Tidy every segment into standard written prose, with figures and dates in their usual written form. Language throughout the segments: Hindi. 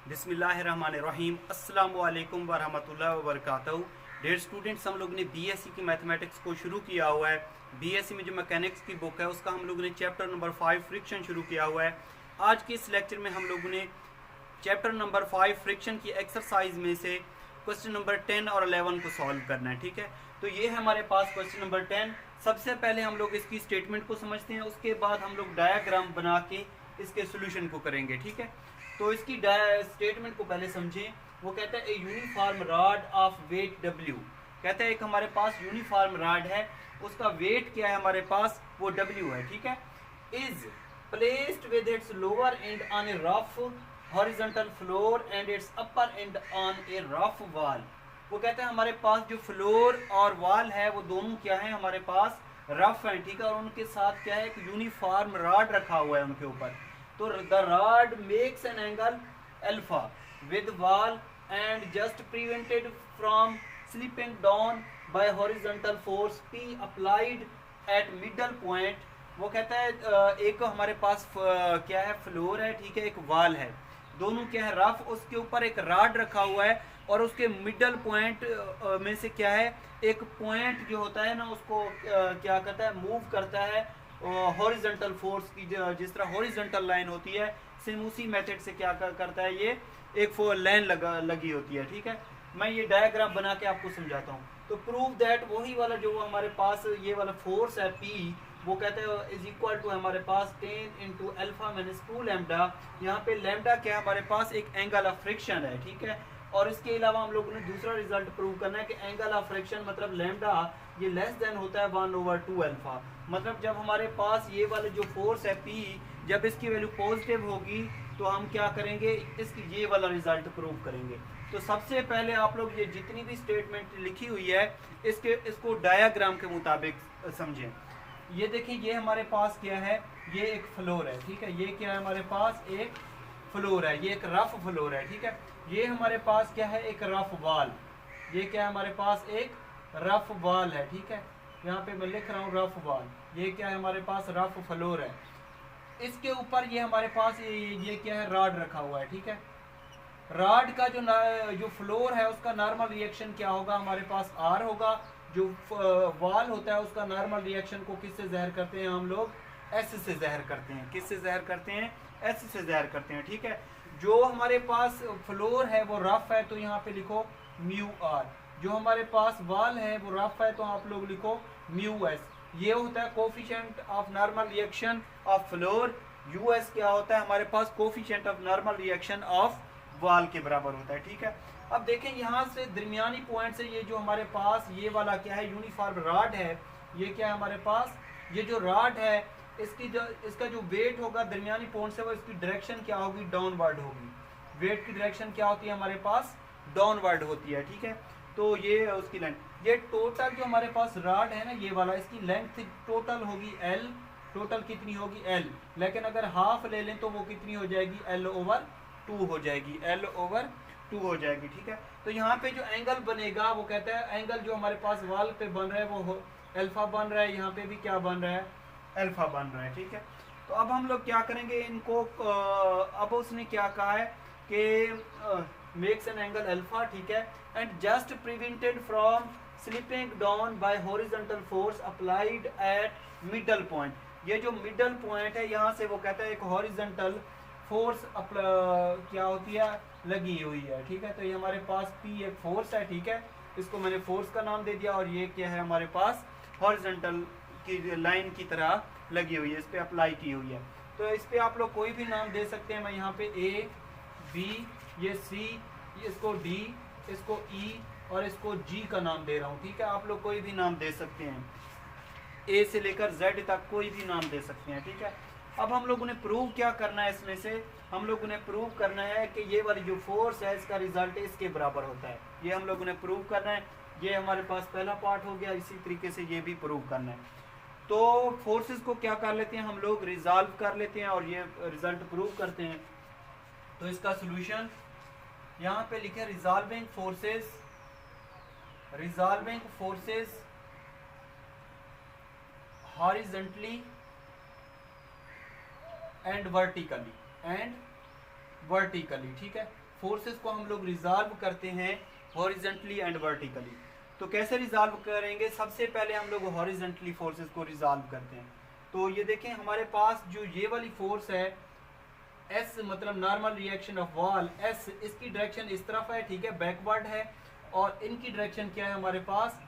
बिस्मिल्लाहिर्रहमानिर्रहीम अस्सलाम वालेकुम वरहमतुल्लाहि वबरकातुहू। डेयर स्टूडेंट्स, हम लोग ने बीएससी की मैथमेटिक्स को शुरू किया हुआ है। बीएससी में जो मैकेनिक्स की बुक है उसका हम लोगों ने चैप्टर नंबर 5 फ्रिक्शन शुरू किया हुआ है। आज के इस लेक्चर में हम लोगों ने चैप्टर नंबर 5 फ्रिक्शन की एक्सरसाइज में से क्वेश्चन नंबर 10 और 11 को सॉल्व करना है। ठीक है, तो ये है हमारे पास क्वेश्चन नंबर 10। सबसे पहले हम लोग इसकी स्टेटमेंट को समझते हैं, उसके बाद हम लोग डायग्राम बना के इसके सोल्यूशन को करेंगे। ठीक है, तो इसकी स्टेटमेंट को पहले समझें। वो कहता है a uniform rod of weight W। कहता है एक हमारे पास यूनिफॉर्म रॉड है, उसका वेट क्या है हमारे पास, वो W है। ठीक है, is placed with its lower and on a rough horizontal floor and it's upper and on a rough wall. वो कहता है हमारे पास जो फ्लोर और वॉल है वो दोनों क्या है, हमारे पास रफ है। ठीक है, और उनके साथ क्या है, एक यूनिफॉर्म रॉड रखा हुआ है उनके ऊपर। तो the rod makes an angle alpha with wall and just prevented from slipping down by horizontal force P applied at middle point. वो कहता है एक हमारे पास क्या है, फ्लोर है, ठीक है, एक वॉल है, दोनों क्या है रफ, उसके ऊपर एक रॉड रखा हुआ है और उसके मिडल पॉइंट में से क्या है, एक पॉइंट जो होता है ना उसको क्या करता है, मूव करता है हॉरिजॉन्टल फोर्स की। जिस तरह हॉरिजॉन्टल लाइन होती है, सेम उसी मेथड से क्या करता है, ये एक लाइन लगी होती है। ठीक है, मैं ये डायग्राम बना के आपको समझाता हूँ। तो प्रूव दैट वही वाला जो हमारे पास ये वाला फोर्स है P, वो कहते हैं इज इक्वल टू हमारे पास 10 इंटू अल्फा माइनस 2 लैम्डा। यहाँ पे लैम्डा क्या है, हमारे पास एक एंगल ऑफ फ्रिक्शन है। ठीक है, और इसके अलावा हम लोगों ने दूसरा रिजल्ट प्रूव करना है कि एंगल ऑफ फ्रिक्शन मतलब लैम्डा ये लेस देन होता है 1/2 अल्फा। मतलब जब हमारे पास ये वाला जो फोर्स है P, जब इसकी वैल्यू पॉजिटिव होगी तो हम क्या करेंगे, इसकी ये वाला रिजल्ट प्रूव करेंगे। तो सबसे पहले आप लोग ये जितनी भी स्टेटमेंट लिखी हुई है इसको डायग्राम के मुताबिक समझें। ये देखिए, ये हमारे पास क्या है, ये एक फ्लोर है। ठीक है, ये क्या है, हमारे पास एक फ्लोर है, ये एक रफ फ्लोर है। ठीक है, ये हमारे पास क्या है, एक रफ वॉल। ये क्या है, हमारे पास एक रफ वॉल है। ठीक है, यहाँ पे मैं लिख रहा हूँ रफ वॉल। ये क्या है, हमारे पास रफ फ्लोर है। इसके ऊपर ये हमारे पास ये क्या है, रॉड रखा हुआ है। ठीक है, रॉड का जो फ्लोर है उसका नॉर्मल रिएक्शन क्या होगा, हमारे पास R होगा। जो वॉल होता है उसका नॉर्मल रिएक्शन को किससे ज़हर करते हैं हम लोग, S से ज़हर करते हैं। किससे ज़हर करते हैं, S से ज़हर करते हैं। ठीक है, जो हमारे पास फ्लोर है वो रफ है, तो यहाँ पे लिखो म्यू R। जो हमारे पास वॉल है वो रफ है, तो आप लोग लिखो म्यू S। ये होता है coefficient of normal reaction of floor. US क्या होता है, हमारे पास coefficient of normal reaction of wall के बराबर होता है। ठीक है, अब देखें यहाँ से दरमियानी पॉइंट से ये जो हमारे पास ये वाला क्या है, यूनिफॉर्म रॉड है। ये क्या है हमारे पास, ये जो रॉड है इसका जो वेट होगा दरमियानी पॉइंट से, वो इसकी डायरेक्शन क्या होगी, डाउनवर्ड होगी। वेट की डायरेक्शन क्या होती है, हमारे पास डाउनवर्ड होती है। ठीक है, तो ये उसकी लेंथ, ये टोटल जो हमारे पास रॉड है ना ये वाला, इसकी लेंथ टोटल होगी L। टोटल कितनी होगी L, लेकिन अगर हाफ ले लें तो वो कितनी हो जाएगी, L/2 हो जाएगी, L/2 हो जाएगी। ठीक है, तो यहाँ पे जो एंगल बनेगा वो कहता है एंगल जो हमारे पास वॉल पे बन रहा है वो अल्फा बन रहा है, यहाँ पे भी क्या बन रहा है, अल्फा बन रहा है। ठीक है, तो अब हम लोग क्या करेंगे इनको, अब उसने क्या कहा है कि मेक्स एन एंगल अल्फा। ठीक है, and just prevented from slipping down by horizontal force applied at middle point. ये जो मिडल पॉइंट है यहाँ से वो कहता है एक हॉरिजॉन्टल फोर्स क्या होती है, लगी हुई है। ठीक है, तो ये हमारे पास P एक फोर्स है। ठीक है, इसको मैंने फोर्स का नाम दे दिया, और ये क्या है, हमारे पास हॉरिजॉन्टल की लाइन की तरह लगी हुई है, इस पर अप्लाई की हुई है। तो इस पर आप लोग कोई भी नाम दे सकते हैं। मैं यहाँ पे A, B, ये C, इसको D, इसको E और इसको G का नाम दे रहा हूँ। ठीक है, आप लोग कोई भी नाम दे सकते हैं, A से लेकर Z तक कोई भी नाम दे सकते हैं। ठीक है, अब हम लोगों ने प्रूव क्या करना है, इसमें से हम लोगों ने प्रूव करना है कि ये वाली जो फोर्स है इसका रिजल्ट इसके बराबर होता है। ये हम लोगों ने प्रूव करना है। ये हमारे पास पहला पार्ट हो गया, इसी तरीके से ये भी प्रूव करना है। तो फोर्सेस को क्या कर लेते हैं हम लोग, रिजॉल्व कर लेते हैं और ये रिजल्ट प्रूव करते हैं। तो इसका सोल्यूशन यहाँ पे लिखे, resolving forces horizontally and vertically. ठीक है, फोर्सेस को हम लोग रिजॉल्व करते हैं हॉरिजॉन्टली एंड वर्टिकली। तो कैसे रिजॉल्व करेंगे? सबसे पहले हम लोग हॉरिजॉन्टली फोर्सेस को रिजॉल्व करते हैं। तो ये देखें, हमारे पास जो ये वाली फोर्स है एस, मतलब normal reaction of wall S, इसकी डायरेक्शन इस तरफ है, ठीक है, बैकवर्ड है। और इनकी डायरेक्शन क्या है हमारे पास?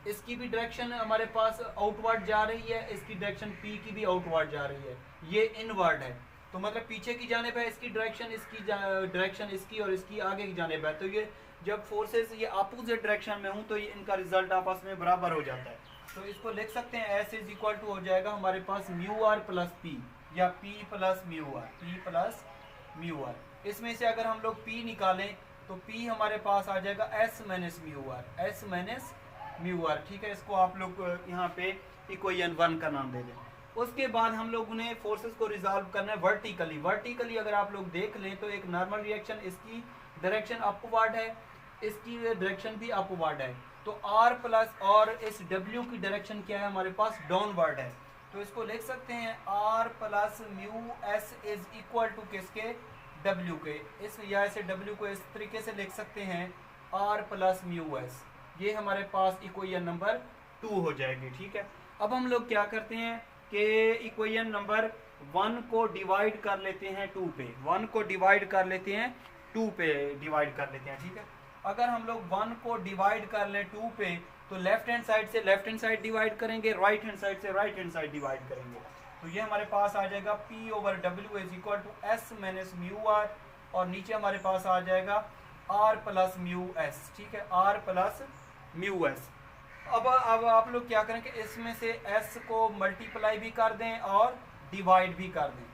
इसकी भी डायरेक्शन हमारे पास आउटवर्ड जा रही है, इसकी डायरेक्शन पी की भी आउटवर्ड जा रही है, ये इनवर्ड है। तो मतलब पीछे की जानिब है इसकी डायरेक्शन, इसकी डायरेक्शन इसकी और इसकी आगे की जानिब है। तो ये जब फोर्सेस ये अपोजिट डायरेक्शन में हूँ तो ये इनका रिजल्ट आपस में बराबर हो जाता है। तो इसको लिख सकते हैं एस इज इक्वल टू हो जाएगा हमारे पास म्यू आर प्लस पी, या P plus mu R, P plus mu R. इसमें से अगर हम लोग पी निकालें तो पी हमारे पास आ जाएगा S minus mu R, S minus mu R, ठीक है। इसको आप लोग यहाँ पे इक्वेशन 1 का नाम दे दें। उसके बाद हम लोगों ने फोर्सेस को रिजॉल्व करना है वर्टिकली। वर्टिकली अगर आप लोग देख लें तो एक नॉर्मल रिएक्शन, इसकी डायरेक्शन अपवर्ड है, इसकी डायरेक्शन भी अपवर्ड है। तो R प्लस, और इस W की डायरेक्शन क्या है हमारे पास? डाउनवर्ड है। तो इसको लिख सकते हैं R plus mu S is equal to किसके? W के। इस या ऐसे W को इस तरीके से लिख सकते हैं R प्लस म्यू एस। ये हमारे पास इक्वेशन नंबर 2 हो जाएगी, ठीक है। अब हम लोग क्या करते हैं कि इक्वेशन नंबर 1 को डिवाइड कर लेते हैं 2 पे, 1 को डिवाइड कर लेते हैं 2 पे डिवाइड कर लेते हैं, ठीक है। अगर हम लोग 1 को डिवाइड कर लें 2 पे तो लेफ्ट हैंड साइड से लेफ्ट हैंड साइड डिवाइड करेंगे, राइट हैंड साइड से राइट हैंड साइड डिवाइड करेंगे। तो ये हमारे पास आ जाएगा P over W is equal to S minus mu R, और नीचे हमारे पास आ जाएगा R प्लस म्यू एस, ठीक है, R प्लस म्यू एस। अब आप लोग क्या करें कि इसमें से S को मल्टीप्लाई भी कर दें और डिवाइड भी कर दें,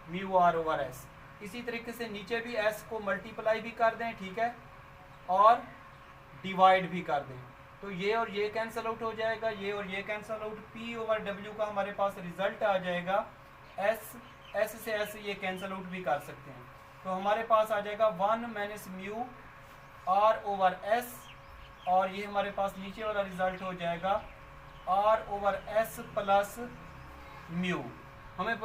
म्यू आर ओवर एस। इसी तरीके से नीचे भी S को मल्टीप्लाई भी कर दें, ठीक है, और डिवाइड भी कर दें। तो ये और ये कैंसिल आउट हो जाएगा, ये और ये cancel out. P over W का हमारे पास रिजल्ट आ जाएगा S से S ये कैंसिल आउट भी कर सकते हैं। तो हमारे पास आ जाएगा 1 minus mu R over S, और ये हमारे पास नीचे वाला रिजल्ट हो जाएगा R over S plus mu. हम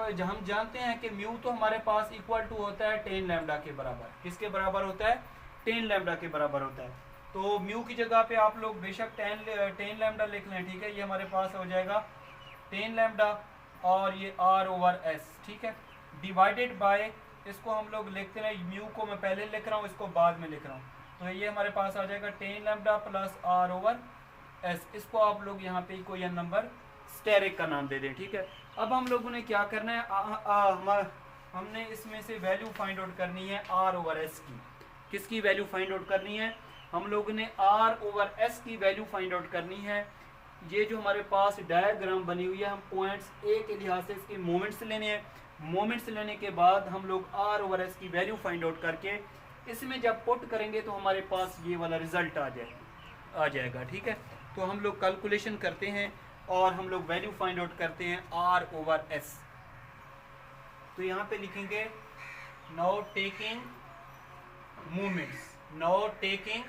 जानते हैं कि म्यू तो हमारे पास इक्वल टू होता है 10 लैम्डा के बराबर। किसके बराबर होता है? 10 लैम्डा के बराबर होता है। तो म्यू की जगह पे आप लोग बेशक 10 लैम्डा लिख लें, ठीक है। ये हमारे पास हो जाएगा 10 लैम्डा और ये R ओवर S, ठीक है, डिवाइडेड बाय, इसको हम लोग लिखते हैं, म्यू को मैं पहले लिख रहा हूँ, इसको बाद में लिख रहा हूँ। तो ये हमारे पास आ जाएगा 10 lambda plus R over S। इसको आप लोग यहाँ पे इक्वेशन नंबर स्टेरिक का नाम दे दें, ठीक है। अब हम लोगों ने क्या करना है, हमने इसमें से वैल्यू फाइंड आउट करनी है R ओवर S की। किसकी वैल्यू फाइंड आउट करनी है? हम लोगों ने R ओवर S की वैल्यू फाइंड आउट करनी है। ये जो हमारे पास डायग्राम बनी हुई है, हम पॉइंट्स A के लिहाज से इसके मोमेंट्स लेने हैं। मोमेंट्स लेने के बाद हम लोग R ओवर S की वैल्यू फाइंड आउट करके इसमें जब पुट करेंगे तो हमारे पास ये वाला रिजल्ट आ जाएगा, ठीक है। तो हम लोग कैलकुलेशन करते हैं और हम लोग वैल्यू फाइंड आउट करते हैं R ओवर S। तो यहाँ पे लिखेंगे now taking moments, now taking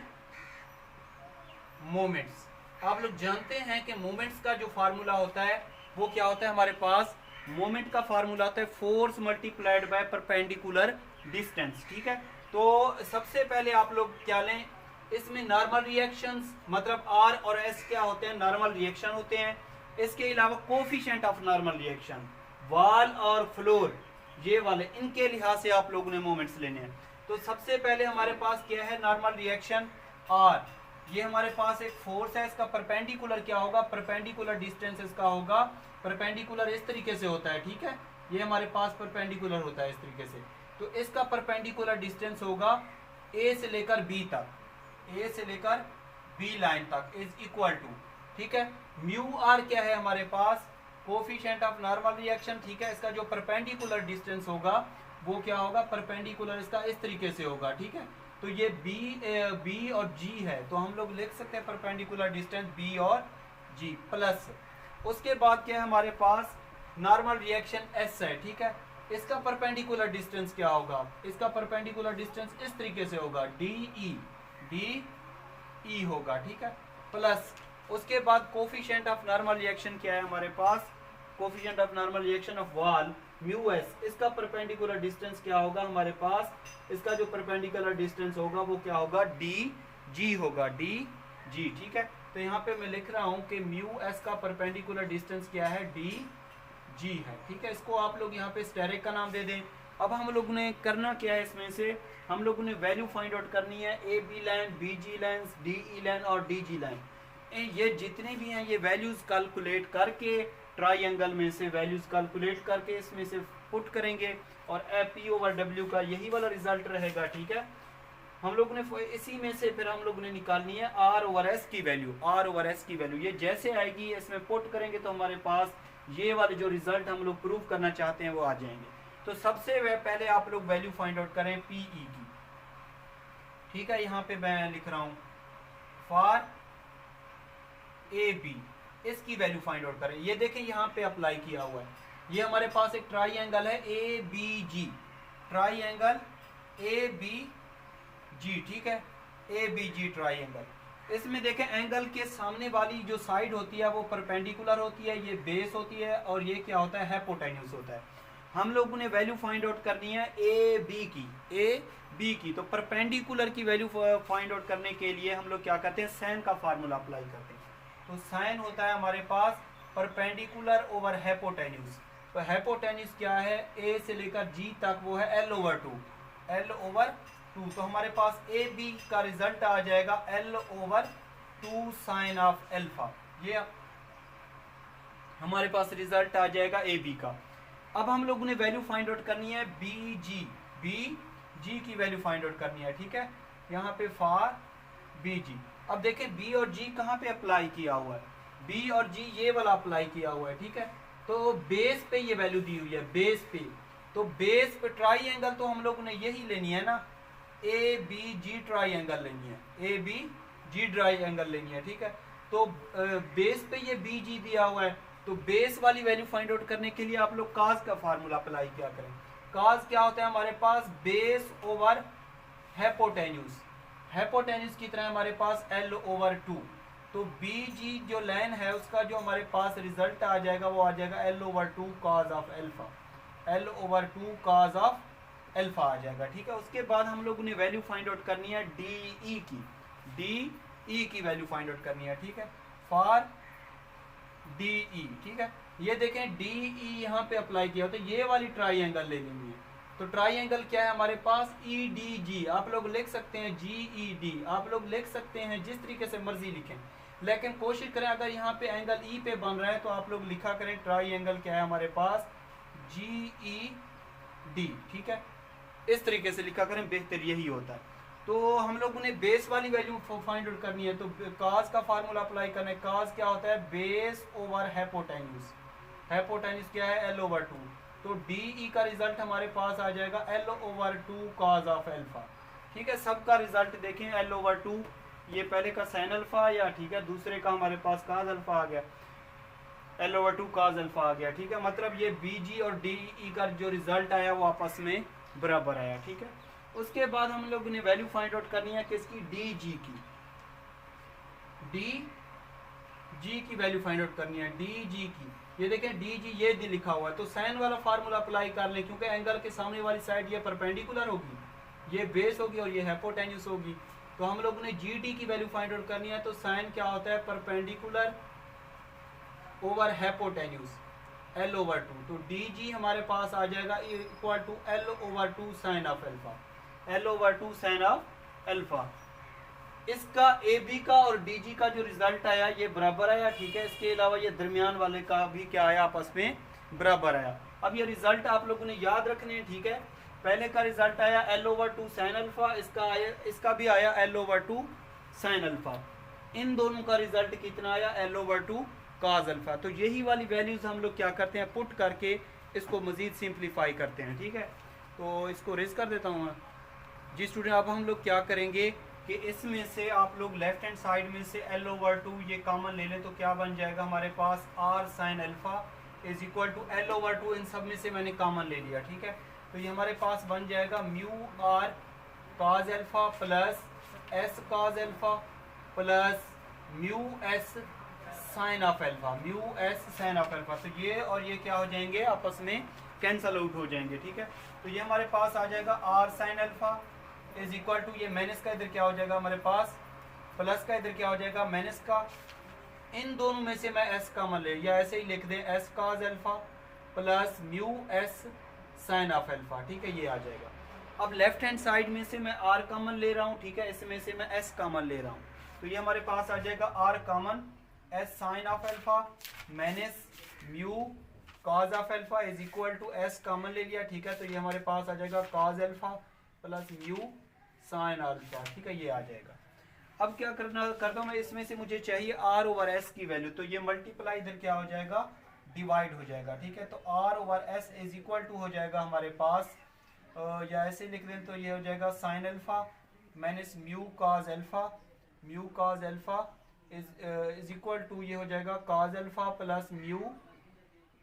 moments. आप लोग जानते हैं कि मोमेंट्स का जो फार्मूला होता है वो क्या होता है? हमारे पास मोमेंट का फार्मूला होता है force multiplied by perpendicular distance, ठीक है। तो सबसे पहले आप लोग क्या लें, इसमें नॉर्मल रिएक्शंस, मतलब R और S क्या होते हैं? नॉर्मल रिएक्शन होते हैं। इसके अलावा coefficient of normal reaction, wall और फ्लोर, ये वाले, इनके लिहाज से आप लोगों ने मोमेंट्स लेने हैं। तो सबसे पहले हमारे पास क्या है? Normal reaction R। ये हमारे पास एक फोर्स है, इसका परपेंडिकुलर क्या होगा? परपेंडिकुलर डिस्टेंस इसका होगा, परपेंडिकुलर इस तरीके से होता है, ठीक है। ये हमारे पास परपेंडिकुलर होता है इस तरीके से। तो इसका परपेंडिकुलर डिस्टेंस होगा A से लेकर B तक, A से लेकर B लाइन तक इज इक्वल टू, ठीक है। म्यू R क्या है हमारे पास? कोफिशिएंट ऑफ नॉर्मल रिएक्शन, ठीक है। इसका जो परपेंडिकुलर डिस्टेंस होगा वो क्या होगा? परपेंडिकुलर इसका इस तरीके से होगा, ठीक है। तो ये B और G है, तो हम लोग लिख सकते हैं परपेंडिकुलर डिस्टेंस B और G प्लस, उसके बाद क्या है हमारे पास? नॉर्मल रिएक्शन S है, ठीक है। इसका परपेंडिकुलर डिस्टेंस क्या होगा? इसका परपेंडिकुलर डिस्टेंस इस तरीके से होगा, DE होगा, ठीक है, प्लस उसके बाद कोफिशिएंट ऑफ नॉर्मल रिएक्शन क्या है हमारे पास? Coefficient of normal reaction of wall mu S, इसका परपेंडिकुलर डिस्टेंस क्या होगा हमारे पास, इसका जो परपेंडिकुलर डिस्टेंस होगा वो क्या होगा, डी जी होगा, डी जी। ठीक है, तो यहाँ पे मैं लिख रहा हूँ कि म्यू एस का परपेंडिकुलर डिस्टेंस क्या है, डी जी है। ठीक है, इसको आप लोग यहाँ पे स्टेरिक का नाम दे दें। अब हम लोग ने करना क्या है, इसमें से हम लोगों ने वैल्यू फाइंड आउट करनी है, A B line, B G line, D E line और डी जी लाइन, ये जितने भी हैं ये वैल्यूज कैलकुलेट करके ट्राइंगल में से वैल्यूज कैलकुलेट करके इसमें से पुट करेंगे और ए पी ओवर डब्ल्यू का यही वाला रिजल्ट रहेगा। ठीक है, हम लोग ने इसी में से फिर हम लोग ने निकालनी है आर ओवर एस की वैल्यू, आर ओवर एस की वैल्यू ये जैसे आएगी इसमें पुट करेंगे तो हमारे पास ये वाले जो रिजल्ट हम लोग प्रूव करना चाहते हैं वो आ जाएंगे। तो सबसे पहले आप लोग वैल्यू फाइंड आउट करें पी ई की। ठीक है, यहाँ पे मैं लिख रहा हूँ फॉर ए बी, इसकी वैल्यू फाइंड आउट करें। ये देखें यहाँ पे अप्लाई किया हुआ है, ये हमारे पास एक ट्राइंगल है A B G, triangle A B G. ठीक है, ए बी जी ट्राइंगल, इसमें देखें एंगल के सामने वाली जो साइड होती है वो परपेंडिकुलर होती है, ये बेस होती है और ये क्या होता है, हाइपोटेन्यूज होता है। हम लोगों ने वैल्यू फाइंड आउट करनी है ए बी की, ए बी की। तो परपेंडिकुलर की वैल्यू फाइंड आउट करने के लिए हम लोग क्या करते हैं, साइन का फार्मूला अप्लाई करते हैं। तो साइन होता है हमारे पास परपेंडिकुलर ओवर हाइपोटेन्यूज। तो हाइपोटेन्यूज क्या है, ए से लेकर जी तक वो है L over two, L over two. तो हमारे पास ए बी का रिजल्ट आ जाएगा L over two sine of alpha, ये हमारे पास रिजल्ट आ जाएगा ए बी का। अब हम लोगों ने वैल्यू फाइंड आउट करनी है बी जी की वैल्यू फाइंड आउट करनी है। ठीक है, यहाँ पे फॉर बी जी। अब देखें बी और जी कहाँ पे अप्लाई किया हुआ है, बी और जी ये वाला अप्लाई किया हुआ है। ठीक है, तो बेस पे ये वैल्यू दी हुई है, बेस पे। तो बेस पे ट्राइंगल तो हम लोगों ने यही लेनी है ना, ए बी जी ट्राइंगल लेनी है, ए बी जी ट्राइंगल लेनी है। ठीक है, तो बेस पे ये बी जी दिया हुआ है, तो बेस वाली वैल्यू फाइंड आउट करने के लिए आप लोग काज का फार्मूला अप्लाई क्या करें। काज क्या होता है हमारे पास, बेस ओवर हाइपोटेन्यूज, हाइपोटेन्यूज की तरह हमारे पास एल ओवर टू। तो बी जी जो लाइन है उसका जो हमारे पास रिजल्ट आ जाएगा वो आ जाएगा L over two cos of alpha, L over two cos of alpha आ जाएगा। ठीक है, उसके बाद हम लोगों ने वैल्यू फाइंड आउट करनी है डी ई की, डी ई की वैल्यू फाइंड आउट करनी है। ठीक है, फॉर डी ई। ठीक है, ये देखें डी ई यहाँ पे अप्लाई किया तो ये वाली ट्राइंगल ले लेंगे। तो ट्राइंगल क्या है हमारे पास, ई डी जी, आप लोग लिख सकते हैं जी ई डी, आप लोग लिख सकते हैं जिस तरीके से मर्जी लिखें, लेकिन कोशिश करें अगर यहाँ पे एंगल ई पे बन रहा है तो आप लोग लिखा करें ट्राइंगल क्या है हमारे पास, जी ई डी। ठीक है, इस तरीके से लिखा करें, बेहतर यही होता है। तो हम लोगों ने बेस वाली वैल्यू फाइंड आउट करनी है, तो काज का फार्मूला अप्लाई करना है। काज क्या होता है, बेस ओवर हाइपोटेन्यूज, हाइपोटेन्यूज क्या है एल ओवर टू। तो डी ई का रिजल्ट हमारे पास आ जाएगा L over two cos of alpha. ठीक है, सबका रिजल्ट देखें एल ओवर टू, ये पहले का साइन अल्फा या, ठीक है, दूसरे का हमारे पास काज अल्फा आ गया, L over two cos alpha आ गया। ठीक है, मतलब ये बी जी और डी ई का जो रिजल्ट आया वो आपस में बराबर आया। ठीक है, उसके बाद हम लोग ने वैल्यू फाइंड आउट करनी है किसकी, डी जी की, डी जी की वैल्यू फाइंड आउट करनी है, डी जी की। ये देखें डी जी ये दी लिखा हुआ है, तो साइन वाला फार्मूला अप्लाई कर लें, क्योंकि एंगल के सामने वाली साइड ये परपेंडिकुलर होगी, ये बेस होगी और ये हाइपोटेन्यूज होगी। तो हम लोगों ने जी डी की वैल्यू फाइंड आउट करनी है, तो साइन क्या होता है, perpendicular over hypotenuse, L over two. तो डी जी हमारे पास आ जाएगा equal to L over two sine of alpha, L over two sine of alpha. इसका ए बी का और डी जी का जो रिजल्ट आया ये बराबर आया। ठीक है, इसके अलावा ये दरमियान वाले का भी क्या आया, आपस में बराबर आया। अब ये रिजल्ट आप लोगों ने याद रखने हैं। ठीक है, पहले का रिजल्ट आया L over two sine alpha, इसका भी आया L over two sine alpha. इन दोनों का रिजल्ट कितना आया, L over two cos alpha. तो यही वाली वैल्यूज हम लोग क्या करते हैं, पुट करके इसको मजीद सिंप्लीफाई करते हैं। ठीक है, तो इसको रेज कर देता हूँ जी स्टूडेंट। अब हम लोग क्या करेंगे कि इसमें से आप लोग लेफ्ट हैंड साइड में से एल ओवर टू ये कॉमन ले लें, तो क्या बन जाएगा हमारे पास, R sine alpha is equal to L over two, इन सब में से मैंने कॉमन ले लिया। ठीक है, तो ये हमारे पास बन जाएगा mu R cos alpha plus S cos alpha plus mu S sine of alpha, mu S sine of alpha. तो ये और ये क्या हो जाएंगे, आपस में कैंसल आउट हो जाएंगे, ठीक है। तो ये हमारे पास आ जाएगा R sine alpha is equal to, ये माइनस का इधर क्या हो जाएगा हमारे पास, प्लस का इधर क्या हो जाएगा माइनस का। इन दोनों में से मैं एस कॉमन ले, या ऐसे ही लिख दें S cos alpha plus mu S sine of alpha, ठीक है, ये आ जाएगा। अब लेफ्ट हैंड साइड में से मैं आर कॉमन ले रहा हूँ, ठीक है, इसमें से मैं एस कॉमन ले रहा हूँ, तो ये हमारे पास आ जाएगा R common S sine of alpha minus mu cos of alpha is equal to S common ले लिया, ठीक है, तो ये हमारे पास आ जाएगा cos alpha plus mu sine alpha, ठीक है, ये आ जाएगा। अब क्या करता हूँ मैं, इसमें से मुझे चाहिए आर ओवर एस की वैल्यू, तो ये मल्टीप्लाई इधर क्या हो जाएगा, डिवाइड हो जाएगा, ठीक है। तो R over S is equal to हो जाएगा हमारे पास, या ऐसे लिख दें तो ये हो जाएगा sine alpha minus mu cos alpha, mu cos alpha is equal to ये हो जाएगा cos alpha plus mu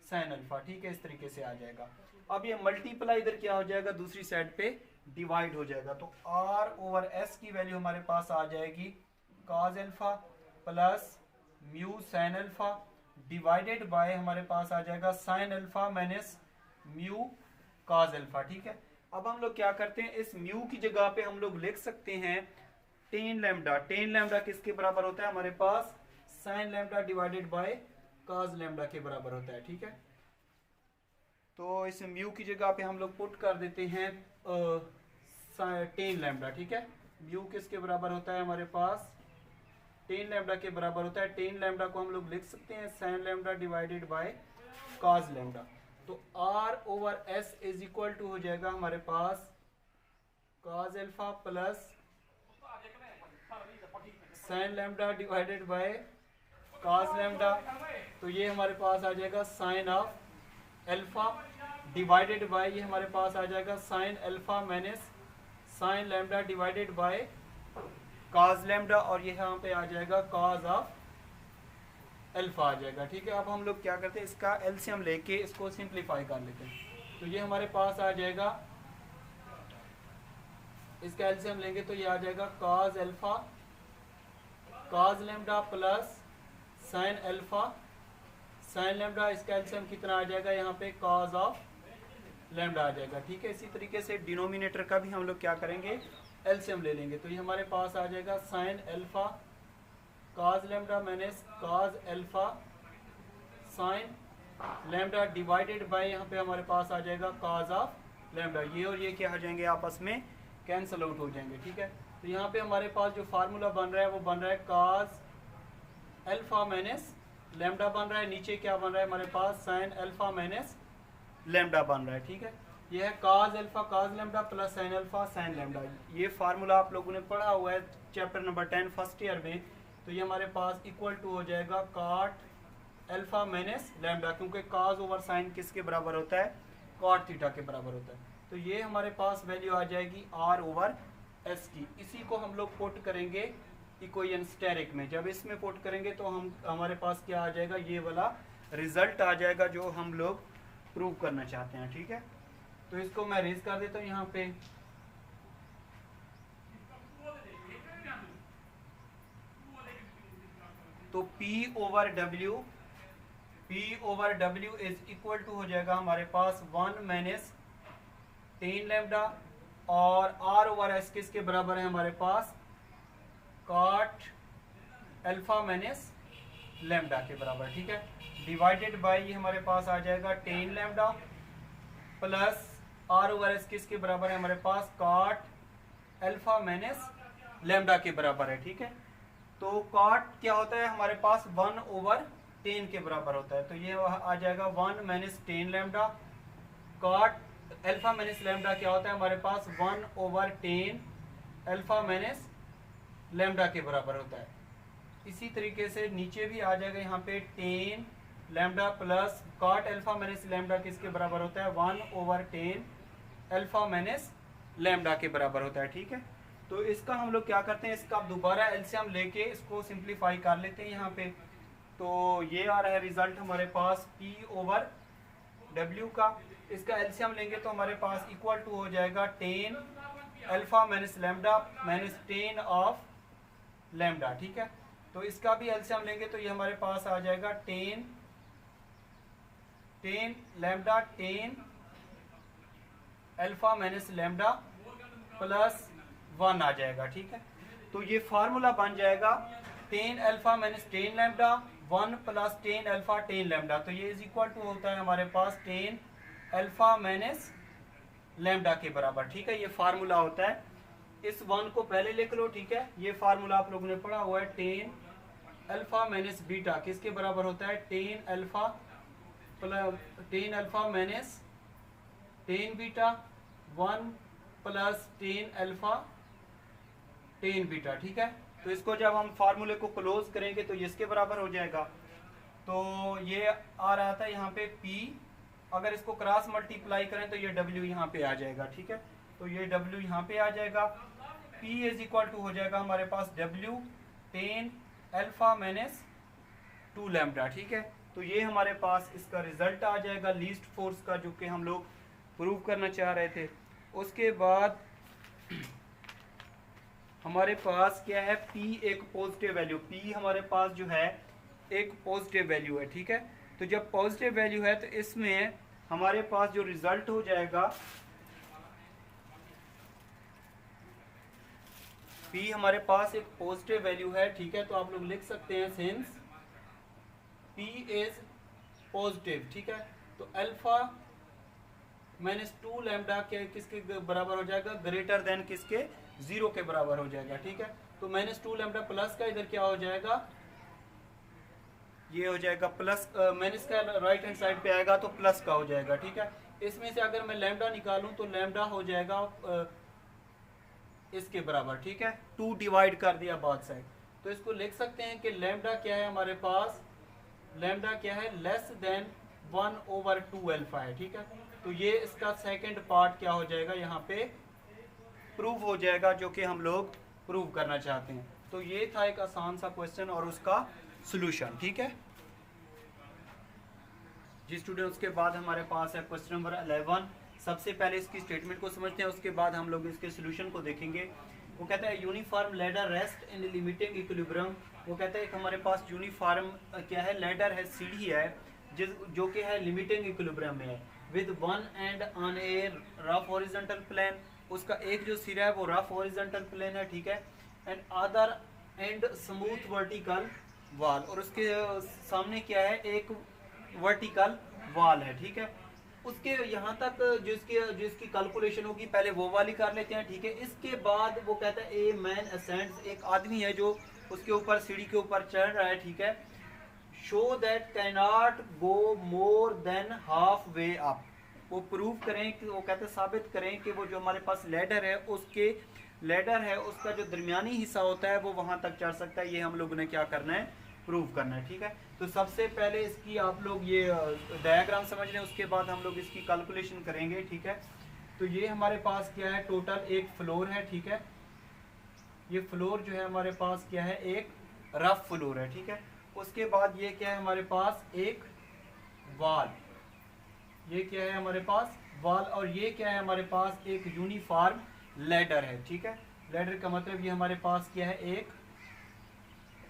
sine alpha, ठीक है, इस तरीके से आ जाएगा। अब ये मल्टीप्लाई इधर क्या हो जाएगा, दूसरी साइड पे डिवाइड हो जाएगा, तो आर ओवर एस की वैल्यू हमारे पास आ जाएगी cause alpha plus mu sine alpha divided bye हमारे पास आ जाएगा sine alpha minus mu cos alpha, ठीक है। अब हम लोग क्या करते हैं, इस म्यू की जगह पे हम लोग लिख सकते हैं टेन लैम्डा। टेन लैम्डा किसके बराबर होता है हमारे पास, sine lambda divided by cos lambda के बराबर होता है, ठीक है। तो इस म्यू की जगह पे हम लोग पुट कर देते हैं टेन लैम्डा, ठीक है। म्यू किसके बराबर होता है हमारे पास, टेन लैम्डा के बराबर होता है। टेन लैम्डा को हम लोग लिख सकते हैं sine lambda divided by cos lambda, तो R over S is equal to हो जाएगा हमारे पास cos alpha plus sine lambda divided by cos lambda, तो ये हमारे पास आ जाएगा sine of alpha divided by ये हमारे पास आ जाएगा sine alpha minus sine lambda divided by cos lambda, और ये यहाँ पे आ जाएगा कॉस ऑफ अल्फा आ जाएगा, ठीक है। अब हम लोग क्या करते हैं, इसका एलसीएम लेके इसको सिंप्लीफाई कर लेते हैं, तो ये हमारे पास आ जाएगा, इसका एलसीएम लेंगे तो ये आ जाएगा cos alpha cos lambda plus sine alpha sign lambda, इसका एलसीएम कितना आ जाएगा यहाँ पे कॉस ऑफ लैम्डा आ जाएगा, ठीक है। इसी तरीके से डिनोमिनेटर का भी हम लोग क्या करेंगे, एलसीएम ले लेंगे, तो ये हमारे पास आ जाएगा sine alpha cos lambda minus cos alpha sign lambda divided by यहाँ पे हमारे पास आ जाएगा कॉस ऑफ लैम्डा, ये और ये क्या हो जाएंगे आपस में कैंसल आउट हो जाएंगे, ठीक है। तो यहाँ पे हमारे पास जो फार्मूला बन रहा है वो बन रहा है कॉस अल्फा माइनस लैम्डा बन रहा है, नीचे क्या बन रहा है हमारे पास साइन अल्फा माइनस लैम्डा बन रहा है, ठीक है। ये है cos alpha cos lambda plus sine alpha sign lambda, ये फार्मूला आप लोगों ने पढ़ा हुआ है चैप्टर नंबर 10 फर्स्ट ईयर में। तो ये हमारे पास इक्वल टू हो जाएगा कॉट अल्फा माइनस लैम्डा, क्योंकि कॉस ओवर साइन किसके बराबर होता है, कॉट थीटा के बराबर होता है। तो ये हमारे पास वैल्यू आ जाएगी आर ओवर एस की। इसी को हम लोग पुट करेंगे इक्वेशन स्टेरिक में, जब इसमें पुट करेंगे तो हमारे पास क्या आ जाएगा, ये वाला रिजल्ट आ जाएगा जो हम लोग प्रूव करना चाहते हैं, ठीक है। तो इसको मैं रेज कर देता हूँ यहाँ पे, तो P over W is equal to हो जाएगा हमारे पास 1 माइनस टेन लैम्डा, और R ओवर एस किसके बराबर है हमारे पास, कॉट अल्फा माइनस लैम्डा के बराबर, ठीक है, डिवाइडेड बाय ये हमारे पास आ जाएगा ten lambda plus R over S किसके बराबर है हमारे पास, कॉट अल्फा माइनस लैम्डा के बराबर है, ठीक है। तो कॉट क्या होता है हमारे पास 1 ओवर 10 के बराबर होता है, तो ये आ जाएगा 1 minus ten lambda, cot alpha minus lambda क्या होता है हमारे पास 1 ओवर 10 अल्फा माइनस लैम्डा के बराबर होता है। इसी तरीके से नीचे भी आ जाएगा यहाँ पे 10 lambda plus cot alpha minus lambda किसके बराबर होता है, 1 ओवर 10 अल्फा माइनस लैम्डा के बराबर होता है, ठीक है। तो इसका हम लोग क्या करते हैं, इसका दोबारा एलसीएम लेके इसको सिंप्लीफाई कर लेते हैं यहाँ पे। तो ये आ रहा है रिजल्ट हमारे पास P ओवर W का, इसका एलसीएम लेंगे तो हमारे पास इक्वल टू हो जाएगा 10 alpha minus lambda minus 10 of lambda, ठीक है। तो इसका भी एलसीएम लेंगे तो ये हमारे पास आ जाएगा 10 lambda 10 alpha minus lambda plus 1 आ जाएगा, ठीक है। तो ये फार्मूला बन जाएगा tan alpha minus ten lambda 1 plus tan alpha ten lambda, तो ये इज इक्वल टू होता है हमारे पास टेन अल्फा माइनस लैम्डा के बराबर, ठीक है। ये फार्मूला होता है, इस 1 को पहले लिख लो, ठीक है। ये फार्मूला आप लोगों ने पढ़ा हुआ है, टेन अल्फा माइनस बीटा किसके बराबर होता है, tan alpha minus tan beta 1 plus tan alpha tan beta, ठीक है। तो इसको जब हम फार्मूले को क्लोज करेंगे तो ये इसके बराबर हो जाएगा। तो ये आ रहा था यहाँ पे P, अगर इसको क्रॉस मल्टीप्लाई करें तो ये W यहाँ पे आ जाएगा, ठीक है। तो ये W यहाँ पे आ जाएगा, P इज इक्वल टू हो जाएगा हमारे पास W tan alpha minus 2 lambda, ठीक है। तो ये हमारे पास इसका रिजल्ट आ जाएगा लीस्ट फोर्स का, जो कि हम लोग प्रूव करना चाह रहे थे। उसके बाद हमारे पास क्या है, P एक पॉजिटिव वैल्यू, P हमारे पास जो है एक पॉजिटिव वैल्यू है, ठीक है। तो जब पॉजिटिव वैल्यू है तो इसमें हमारे पास जो रिजल्ट हो जाएगा, P हमारे पास एक पॉजिटिव वैल्यू है, ठीक है। तो आप लोग लिख सकते हैं सिंस P इज पॉजिटिव, ठीक है। तो अल्फा माइनस 2 लैम्डा के किसके बराबर हो जाएगा, ग्रेटर देन किसके, 0 के बराबर हो जाएगा, ठीक है। तो माइनस 2 लैम्डा प्लस का इधर क्या हो जाएगा, ये हो जाएगा प्लस, माइनस का राइट हैंड साइड पे आएगा तो प्लस का हो जाएगा, ठीक है। इसमें से अगर मैं लैम्डा निकालूं तो लैम्डा हो जाएगा इसके बराबर, ठीक है। 2 डिवाइड कर दिया बाद साइड, तो इसको लिख सकते हैं कि लैम्डा क्या है हमारे पास, लैम्डा क्या है, लेस देन 1/2 अल्फा है, ठीक है। तो ये इसका सेकंड पार्ट क्या हो जाएगा, यहाँ पे प्रूव हो जाएगा, जो कि हम लोग प्रूव करना चाहते हैं। तो ये था एक आसान सा क्वेश्चन और उसका सॉल्यूशन, ठीक है जी स्टूडेंट्स। के बाद हमारे पास है क्वेश्चन नंबर 11। सबसे पहले इसकी स्टेटमेंट को समझते हैं, उसके बाद हम लोग इसके सॉल्यूशन को देखेंगे। वो कहता है uniform ladder rest in limiting equilibrium. वो कहता है कि हमारे पास यूनिफॉर्म क्या है, लैडर है, सीढ़ी है, जो कि है लिमिटिंग इक्विलिब्रियम में है, with one end on a rough horizontal plane. उसका एक जो सिरा है वो रफ हॉरिजॉन्टल प्लेन है, ठीक है, and other and smooth vertical wall, और उसके सामने क्या है, एक वर्टिकल वॉल है, ठीक है। उसके यहाँ तक जिसकी कैलकुलेशन होगी पहले वो वाली कर लेते हैं, ठीक है। इसके बाद वो कहता है ए मैन असेंड्स, एक आदमी है जो उसके ऊपर सीढ़ी के ऊपर चढ़ रहा है, ठीक है। Show that cannot go more than half way up, वो प्रूव करें कि, वो कहते हैं साबित करें कि वो जो हमारे पास लैडर है, उसका जो दरमियानी हिस्सा होता है वो वहां तक चढ़ सकता है। ये हम लोगों ने क्या करना है, प्रूव करना है, ठीक है। तो सबसे पहले इसकी आप लोग ये डायग्राम समझ लें, उसके बाद हम लोग इसकी कैलकुलेशन करेंगे, ठीक है। तो ये हमारे पास क्या है, टोटल एक फ्लोर है, ठीक है। ये फ्लोर जो है हमारे पास क्या है, एक रफ फ्लोर है, ठीक है। उसके बाद ये क्या है हमारे पास, एक वॉल, ये क्या है हमारे पास वॉल, और ये क्या है हमारे पास, एक यूनिफॉर्म लैडर है, ठीक है। लैडर का मतलब ये हमारे पास क्या है, एक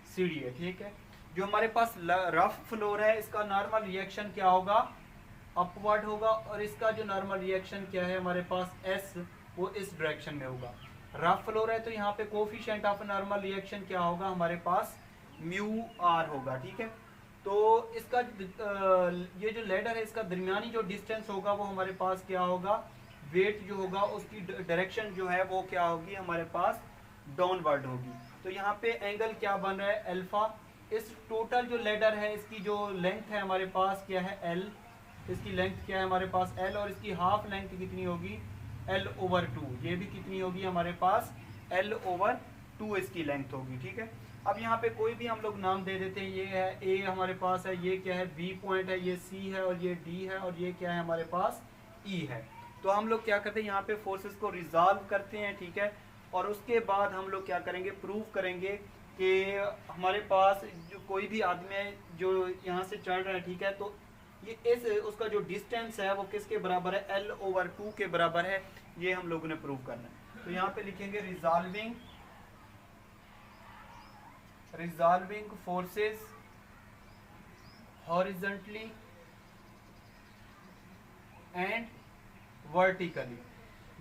सीढ़ी है, ठीक है। जो हमारे पास रफ फ्लोर है, इसका नॉर्मल रिएक्शन क्या होगा, अपवर्ड होगा, और इसका जो नॉर्मल रिएक्शन क्या है हमारे पास एस, वो इस डायरेक्शन में होगा। रफ फ्लोर है तो यहाँ पे कोफिशिएंट ऑफ नॉर्मल रिएक्शन क्या होगा हमारे पास, म्यू आर होगा, ठीक है। तो इसका ये जो लैडर है, इसका दरमियानी जो डिस्टेंस होगा वो हमारे पास क्या होगा, वेट जो होगा उसकी डायरेक्शन जो है वो क्या होगी हमारे पास, डाउनवर्ड होगी। तो यहाँ पे एंगल क्या बन रहा है, अल्फा। इस टोटल जो लैडर है, इसकी जो लेंथ है हमारे पास क्या है, एल, इसकी लेंथ क्या है हमारे पास एल, और इसकी हाफ लेंथ कितनी होगी, L/2, ये भी कितनी होगी हमारे पास, L/2 इसकी लेंथ होगी, ठीक है। अब यहाँ पे कोई भी हम लोग नाम दे देते हैं, ये है ए हमारे पास है, ये क्या है बी पॉइंट है, ये सी है, और ये डी है, और ये क्या है हमारे पास ई है। तो हम लोग क्या करते हैं, यहाँ पे फोर्सेस को रिजॉल्व करते हैं, ठीक है। और उसके बाद हम लोग क्या करेंगे, प्रूव करेंगे कि हमारे पास जो कोई भी आदमी है जो यहाँ से चढ़ रहा है, ठीक है, तो ये उसका जो डिस्टेंस है वो किसके बराबर है, L/2 के बराबर है। ये हम लोगों ने प्रूव करना है। तो यहाँ पे लिखेंगे resolving forces horizontally and vertically.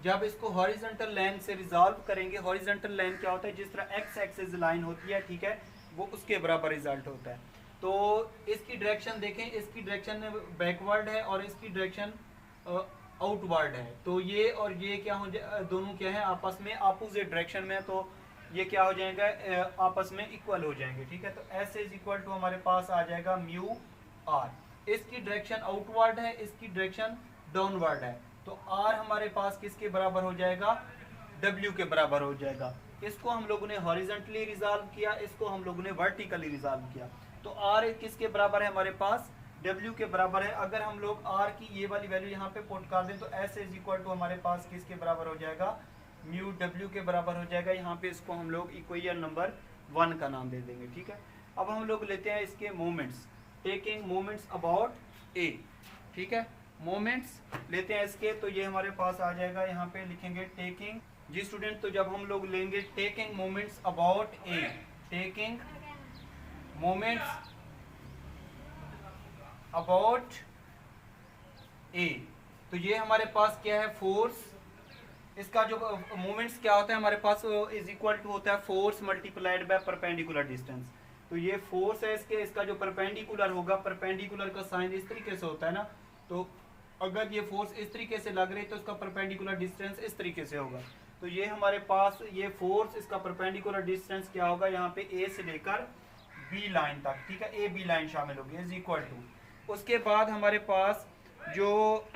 जब इसको हॉरिजॉन्टल लाइन से रिजॉल्व करेंगे, हॉरिजॉन्टल लाइन क्या होता है, जिस तरह एक्स एक्सिस लाइन होती है, ठीक है, वो उसके बराबर रिजल्ट होता है। तो इसकी डायरेक्शन देखें, इसकी डायरेक्शन बैकवर्ड है और इसकी डायरेक्शन आउटवर्ड है। तो ये और ये क्या हो जाए, दोनों क्या है, आपस में अपोजिट डायरेक्शन में, तो ये क्या हो जाएगा, आपस में इक्वल हो जाएंगे, ठीक है। तो एस इज इक्वल टू हमारे पास आ जाएगा म्यू आर। इसकी डायरेक्शन आउटवर्ड है, इसकी डायरेक्शन डाउनवर्ड है, तो आर हमारे पास किसके बराबर हो जाएगा, डब्ल्यू के बराबर हो जाएगा। इसको हम लोगों ने हॉरिजॉन्टली रिजॉल्व किया, इसको हम लोगों ने वर्टिकली रिजॉल्व किया। तो आर किसके बराबर है हमारे पास, डब्ल्यू के बराबर है। अगर हम लोग आर की ये वाली वैल्यू यहाँ पे पुट कर दें तो एस इज इक्वल टू हमारे पास किसके बराबर हो जाएगा, म्यू डब्ल्यू के बराबर हो जाएगा। यहाँ पे इसको हम लोग इक्वेशन नंबर 1 का नाम दे देंगे, ठीक है। अब हम लोग लेते हैं इसके मोमेंट्स, टेकिंग मोमेंट्स अबाउट ए, ठीक है, मोमेंट्स लेते हैं इसके। तो ये हमारे पास आ जाएगा, यहाँ पे लिखेंगे टेकिंग, जी स्टूडेंट, तो जब हम लोग लेंगे taking moments about A, taking moments about A, तो ये हमारे पास क्या है, फोर्स। इसका जो मोमेंट्स क्या होता है हमारे पास, इज इक्वल टू होता है force multiplied by perpendicular distance. तो ये फोर्स है इसके, इसका जो परपेंडिकुलर होगा, परपेंडिकुलर का साइन इस तरीके से होता है ना, तो अगर ये फोर्स इस तरीके से लग रही है तो इसका परपेंडिकुलर डिस्टेंस इस तरीके से होगा। तो ये हमारे पास ये फोर्स, इसका परपेंडिकुलर डिस्टेंस क्या होगा, यहाँ पे ए से लेकर बी लाइन तक, ठीक है, ए बी लाइन शामिल होगी, इज इक्वल टू। उसके बाद हमारे पास जो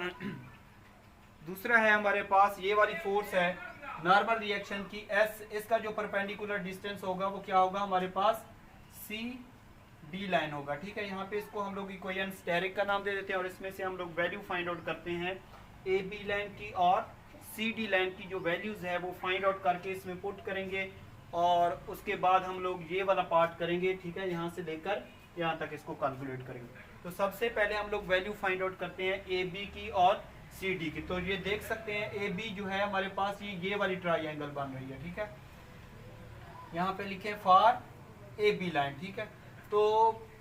दूसरा है हमारे पास ये वाली फोर्स है नॉर्मल रिएक्शन की, एस, इसका जो परपेंडिकुलर डिस्टेंस होगा वो क्या होगा हमारे पास, सी डी लाइन होगा, ठीक है। यहाँ पे इसको हम लोग इक्वेशन स्टेरिक का नाम दे देते हैं और इसमें से हम लोग वैल्यू फाइंड आउट करते हैं ए बी लाइन की और सी डी लाइन की, जो वैल्यूज है वो फाइंड आउट करके इसमें पुट करेंगे और उसके बाद हम लोग ये वाला पार्ट करेंगे, ठीक है, यहाँ से लेकर यहाँ तक इसको कैलकुलेट करेंगे। तो सबसे पहले हम लोग वैल्यू फाइंड आउट करते हैं ए बी की और सी डी की। तो ये देख सकते हैं ए बी जो है हमारे पास ये वाली ट्राइंगल बन रही है, ठीक है, यहाँ पे लिखे फॉर ए बी लाइन, ठीक है। तो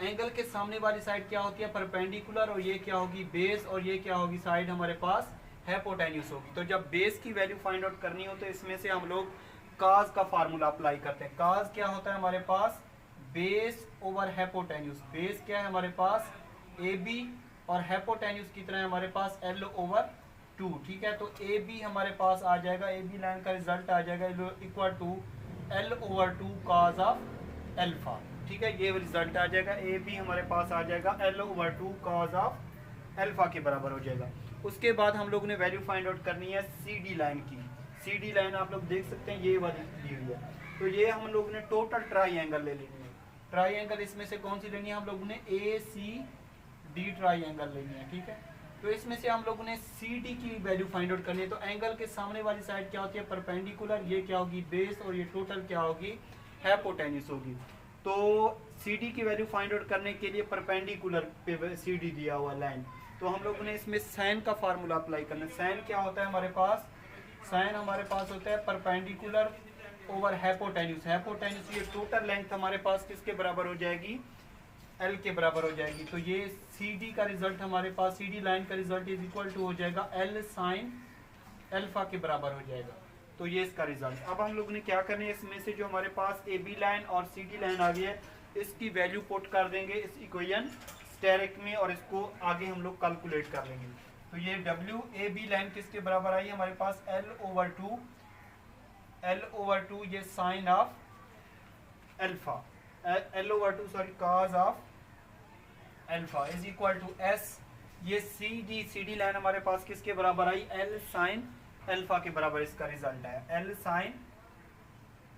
एंगल के सामने वाली साइड क्या होती है, परपेंडिकुलर, और ये क्या होगी, बेस, और ये क्या होगी साइड हमारे पास, हाइपोटेन्यूज होगी। तो जब बेस की वैल्यू फाइंड आउट करनी हो तो इसमें से हम लोग काज का फार्मूला अप्लाई करते हैं। काज क्या होता है हमारे पास, बेस ओवर हाइपोटेन्यूज। बेस क्या है हमारे पास, ए बी, और हाइपोटेन्यूज की तरह हमारे पास एल ओवर 2, ठीक है। तो ए बी हमारे पास आ जाएगा, ए बी लाइन का रिजल्ट आ जाएगा equal to L over 2 cos of alpha, ठीक है, ये रिजल्ट आ जाएगा। ए बी हमारे पास आ जाएगा L over 2 cos of alpha के बराबर हो जाएगा। उसके बाद हम लोग ने वैल्यू फाइंड आउट करनी है सी डी लाइन की। सी डी लाइन आप लोग देख सकते हैं ये वाली दी हुई है। तो ये हम लोग ने टोटल ट्राइंगल ले लेनी है। ट्राइंगल इसमें से कौन सी लेनी है, हम लोगों ने ए सी डी ट्राइंगल लेनी है, ठीक है। तो इसमें से हम लोगों ने सी डी की वैल्यू फाइंड आउट करनी है। तो एंगल के सामने वाली साइड क्या होती है, परपेंडिकुलर, ये क्या होगी, बेस, और ये टोटल क्या होगी, हाइपोटेन्यूज होगी। तो सी डी की वैल्यू फाइंड आउट करने के लिए परपेंडिकुलर पे सी डी दिया हुआ लाइन, तो हम लोगों ने इसमें साइन का फार्मूला अप्लाई करना है। साइन क्या होता है हमारे पास, साइन हमारे पास होता है परपेंडिकुलर ओवर हाइपोटेन्यूज। हाइपोटेन्यूज ये टोटल लेंथ हमारे पास किसके बराबर हो जाएगी, एल के बराबर हो जाएगी। तो ये सी डी का रिजल्ट हमारे पास, सी डी लाइन का रिजल्ट इज इक्वल टू हो जाएगा एल साइन एल्फा के बराबर हो जाएगा। तो ये इसका रिजल्ट। अब हम लोग ने क्या करना है, इसमें से जो हमारे पास ए बी लाइन और सी डी लाइन आ गई है, इसकी वैल्यू पुट कर देंगे इस इक्वेशन स्टेरिक में और इसको आगे हम लोग कैलकुलेट कर लेंगे। तो ये डब्ल्यू ए बी लाइन किसके बराबर आई हमारे पास, एल ओवर टू ये sine of alpha, L over two sorry cos of alpha is equal to S. ये सी डी लाइन हमारे पास किसके बराबर आई, एल साइन एल्फा के बराबर इसका रिजल्ट है, एल साइन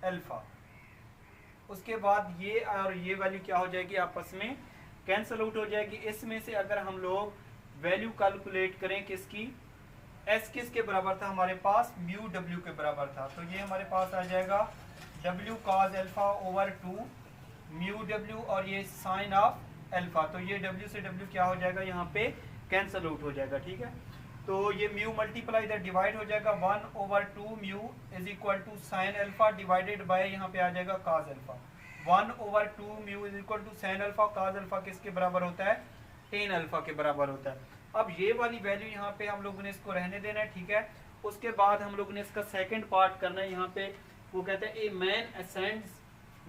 एल्फा। उसके बाद ये और ये वैल्यू क्या हो जाएगी, आपस में कैंसिल आउट हो जाएगी। इसमें से अगर हम लोग वैल्यू कैलकुलेट करें किसकी, एस किसके बराबर था हमारे पास, म्यू डब्ल्यू के बराबर था। तो ये हमारे पास आ जाएगा W cause alpha over 2 mu W और ये साइन ऑफ एल्फा। तो ये डब्ल्यू से डब्ल्यू क्या हो जाएगा, यहाँ पे कैंसिल आउट हो जाएगा, ठीक है। तो ये म्यू मल्टीप्लाई इधर डिवाइड हो जाएगा, 1 over 2 mu is equal to sine alpha divided by यहाँ पे आ जाएगा cos alpha. 1 over 2 mu is equal to sine alpha, cos alpha किसके बराबर होता है, टेन अल्फा के बराबर होता है। अब ये वाली वैल्यू यहाँ पे हम लोगों ने इसको रहने देना है, ठीक है। उसके बाद हम लोग ने इसका सेकंड पार्ट करना है। यहाँ पे वो कहते हैं a man ascends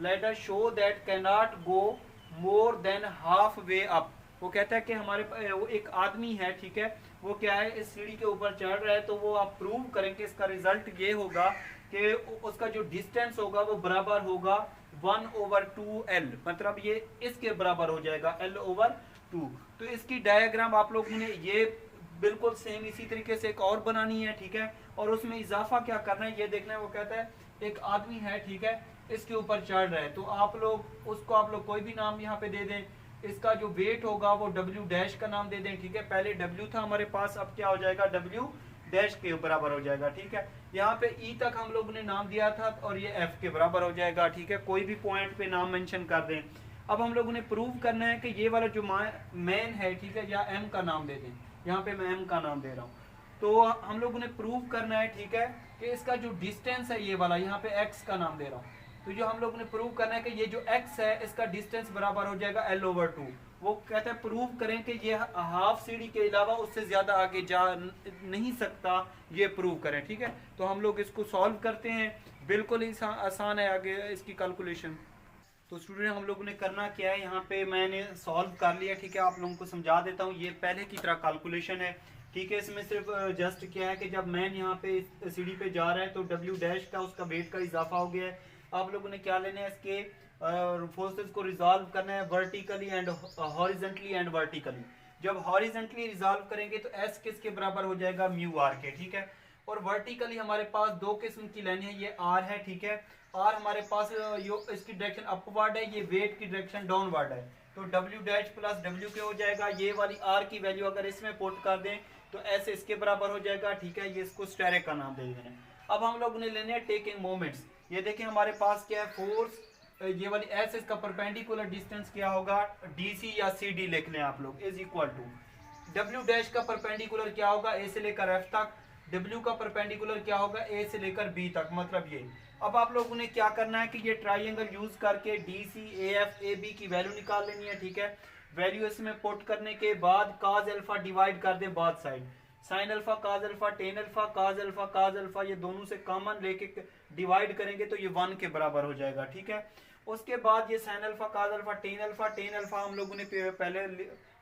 ladder show that can not go more than half way up. वो कहता है कि हमारे वो एक आदमी है, ठीक है, वो क्या है इस सीढ़ी के ऊपर चढ़ रहा है, तो वो आप प्रूव करेंगे इसका रिजल्ट ये होगा कि उसका जो डिस्टेंस होगा वो बराबर होगा 1/2L, मतलब ये इसके बराबर हो जाएगा L/2। तो इसकी डायग्राम आप लोगों ने ये बिल्कुल सेम इसी तरीके से एक और बनानी है, ठीक है, और उसमें इजाफा क्या करना है ये देखना है। वो कहता है एक आदमी है, ठीक है, इसके ऊपर चढ़ रहा है, तो आप लोग कोई भी नाम यहाँ पे दे दें। इसका जो वेट होगा वो W डैश का नाम दे दें, ठीक है, पहले W था हमारे पास, अब क्या हो जाएगा W डैश के बराबर हो जाएगा, ठीक है। यहाँ पे E तक हम लोगों ने नाम दिया था और ये F के बराबर हो जाएगा, ठीक है, कोई भी पॉइंट पे नाम मेंशन कर दें। अब हम लोगों ने प्रूव करना है कि ये वाला जो मैन है, ठीक है, या M का नाम दे दें, यहाँ पे मैं M का नाम दे रहा हूँ। तो हम लोगों ने प्रूव करना है, ठीक है, कि इसका जो डिस्टेंस है ये वाला, यहाँ पे X का नाम दे रहा हूँ, तो जो हम लोगों ने प्रूव करना है कि ये जो x है इसका डिस्टेंस बराबर हो जाएगा L/2। वो कहते हैं प्रूव करें कि ये हाफ सीढ़ी के अलावा उससे ज्यादा आगे जा नहीं सकता, ये प्रूव करें, ठीक है। तो हम लोग इसको सॉल्व करते हैं, बिल्कुल ही आसान है आगे इसकी कैलकुलेशन। तो स्टूडेंट हम लोगों ने करना क्या है, यहाँ पे मैंने सॉल्व कर लिया, ठीक है, आप लोगों को समझा देता हूँ। ये पहले की तरह कैलकुलेशन है, ठीक है, इसमें सिर्फ जस्ट क्या है कि जब मैन यहाँ पे सीढ़ी पे जा रहा है तो W डैश का उसका वेट का इजाफा हो गया है। आप लोगों ने क्या लेना है, इसके फोर्सेस को रिजॉल्व करना है vertically and horizontally and vertically. जब हॉरिजॉन्टली रिजॉल्व करेंगे तो S किसके बराबर हो जाएगा μr के, ठीक है, और वर्टिकली हमारे पास दो किस्म की लाइन है, ये R है, ठीक है, R हमारे पास इसकी डायरेक्शन अपवर्ड है, ये वेट की डायरेक्शन डाउनवर्ड है, तो W डैश प्लस W के हो जाएगा। ये वाली R की वैल्यू अगर इसमें पुट कर दें तो S इसके बराबर हो जाएगा, ठीक है, ये इसको स्टेरिक का नाम दे देना है। अब हम लोग ने लेने हैं टेकिंग मोमेंट्स। ये देखें हमारे पास क्या है फोर्स, ये वाली S इसका परपेंडिकुलर डिस्टेंस क्या होगा DC या CD लिख लें आप लोग, is equal to W dash का परपेंडिकुलर क्या होगा A से लेकर F तक, W का परपेंडिकुलर क्या होगा A से लेकर B तक, मतलब ये। अब आप लोगों ने क्या करना है कि ये ट्राइंगल यूज करके DC AF AB की वैल्यू निकाल लेनी है, ठीक है। वैल्यू इसमें पुट करने के बाद cos अल्फा डिवाइड कर दे बात side, sine alpha cos alpha tan alpha cos alpha ये दोनों से कॉमन लेके डिवाइड करेंगे तो ये 1 के बराबर हो जाएगा, ठीक है। उसके बाद ये sine alpha cos alpha tan alpha हम लोगों ने पहले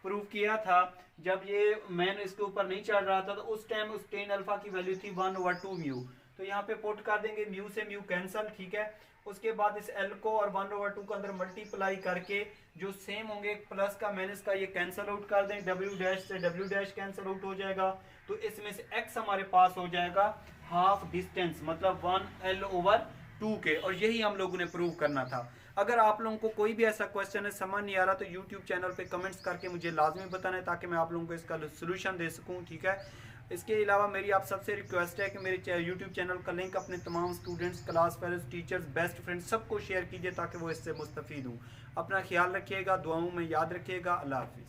प्रूव किया था, जब ये मैन इसके ऊपर नहीं चढ़ रहा था तो उस टाइम उस टेन अल्फा की वैल्यू थी 1/2 म्यू, तो यहाँ पे पुट कर देंगे म्यू से म्यू कैंसल, ठीक है। उसके बाद इस L को और 1/2 को अंदर मल्टीप्लाई करके जो सेम होंगे प्लस का माइनस का ये कैंसिल आउट कर दें, W डैश से W डैश कैंसिल आउट हो जाएगा, तो इसमें से x हमारे पास हो जाएगा हाफ डिस्टेंस, मतलब 1L/2 के, और यही हम लोगों ने प्रूव करना था। अगर आप लोगों को कोई भी ऐसा क्वेश्चन है समझ नहीं आ रहा तो यूट्यूब चैनल पे कमेंट्स करके मुझे लाजमी बताना है ताकि मैं आप लोगों को इसका सोल्यूशन दे सकूं, ठीक है। इसके अलावा मेरी आप सबसे रिक्वेस्ट है कि मेरे यूट्यूब चैनल का लिंक अपने तमाम students, class fellows, teachers, best friends सबको शेयर कीजिए ताकि वो इससे मुस्तफीद हों। अपना ख्याल रखिएगा, दुआओं में याद रखिएगा। अल्लाह हाफिज़।